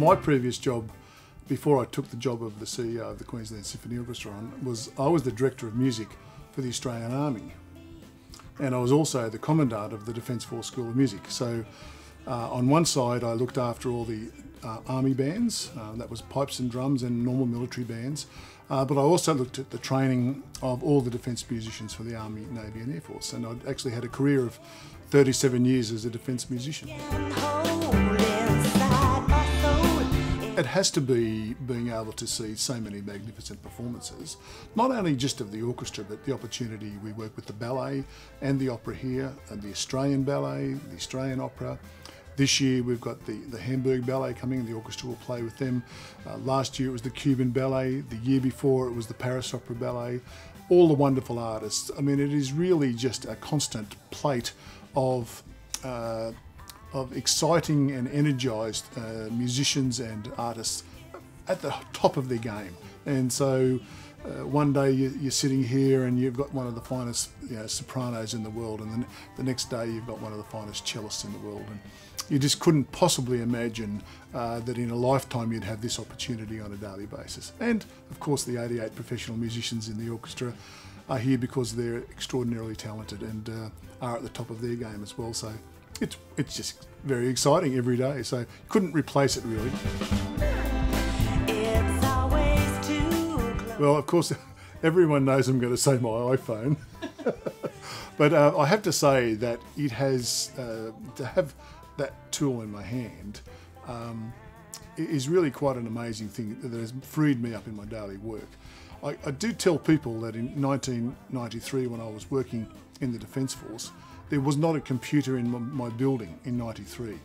My previous job, before I took the job of the CEO of the Queensland Symphony Orchestra I was the Director of Music for the Australian Army. And I was also the Commandant of the Defence Force School of Music. So on one side I looked after all the Army bands, that was pipes and drums and normal military bands, but I also looked at the training of all the defence musicians for the Army, Navy and Air Force, and I'd actually had a career of 37 years as a defence musician. It has to be being able to see so many magnificent performances, not only just of the orchestra, but the opportunity. We work with the ballet and the opera here, and the Australian Ballet, the Australian Opera. This year we've got the Hamburg Ballet coming, the orchestra will play with them. Last year it was the Cuban Ballet, the year before it was the Paris Opera Ballet. All the wonderful artists. I mean, it is really just a constant plate of exciting and energised musicians and artists at the top of their game. And so one day you're sitting here and you've got one of the finest sopranos in the world, and then the next day you've got one of the finest cellists in the world. And you just couldn't possibly imagine that in a lifetime you'd have this opportunity on a daily basis. And of course the 88 professional musicians in the orchestra are here because they're extraordinarily talented and are at the top of their game as well. So it's just very exciting every day, so couldn't replace it really. Well, of course, everyone knows I'm going to say my iPhone, but I have to say that it has, to have that tool in my hand is really quite an amazing thing that has freed me up in my daily work. I do tell people that in 1993, when I was working in the Defence Force, there was not a computer in my building in 93.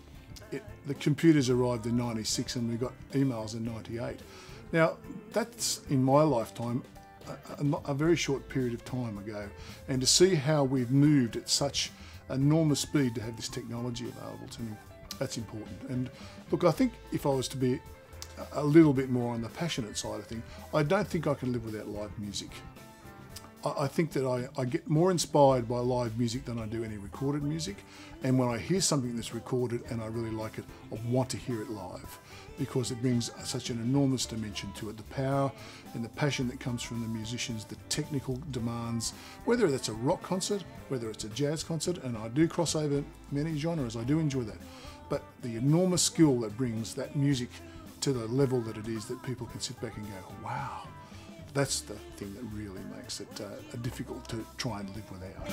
The computers arrived in 96 and we got emails in 98. Now, that's in my lifetime a very short period of time ago, and to see how we've moved at such enormous speed to have this technology available to me, that's important. And look, I think if I was to be a little bit more on the passionate side of things, I don't think I can live without live music. I think that I get more inspired by live music than I do any recorded music, and when I hear something that's recorded and I really like it, I want to hear it live because it brings such an enormous dimension to it. The power and the passion that comes from the musicians, the technical demands, whether that's a rock concert, whether it's a jazz concert, and I do cross over many genres, I do enjoy that, but the enormous skill that brings that music to the level that it is, that people can sit back and go, wow. That's the thing that really makes it difficult to try and live without.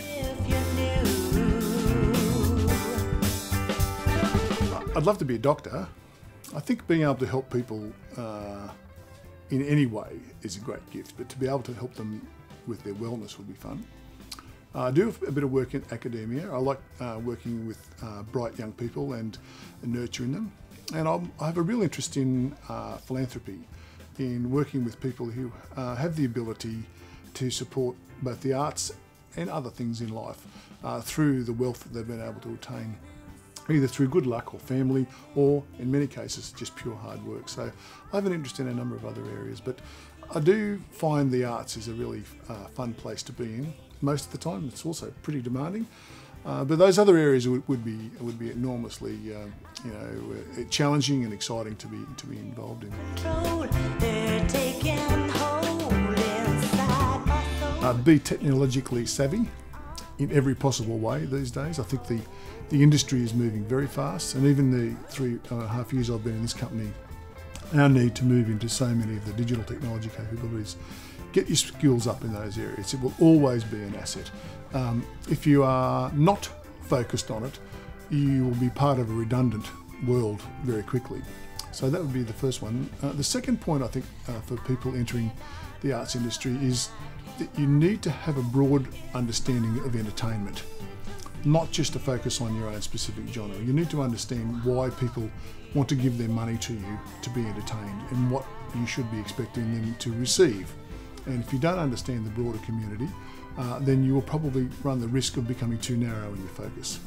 I'd love to be a doctor. I think being able to help people in any way is a great gift, but to be able to help them with their wellness would be fun. I do a bit of work in academia. I like working with bright young people and nurturing them. And I have a real interest in philanthropy, in working with people who have the ability to support both the arts and other things in life through the wealth that they've been able to attain, either through good luck or family, or in many cases just pure hard work. So I have an interest in a number of other areas, but I do find the arts is a really fun place to be in. Most of the time it's also pretty demanding, but those other areas would be enormously challenging and exciting to be involved in. Be technologically savvy in every possible way these days. I think the industry is moving very fast, and even the 3.5 years I've been in this company, our need to move into so many of the digital technology capabilities. Get your skills up in those areas. It will always be an asset. If you are not focused on it, you will be part of a redundant world very quickly. So that would be the first one. The second point, I think, for people entering the arts industry is that you need to have a broad understanding of entertainment, not just to focus on your own specific genre. You need to understand why people want to give their money to you to be entertained and what you should be expecting them to receive. And if you don't understand the broader community, then you will probably run the risk of becoming too narrow in your focus.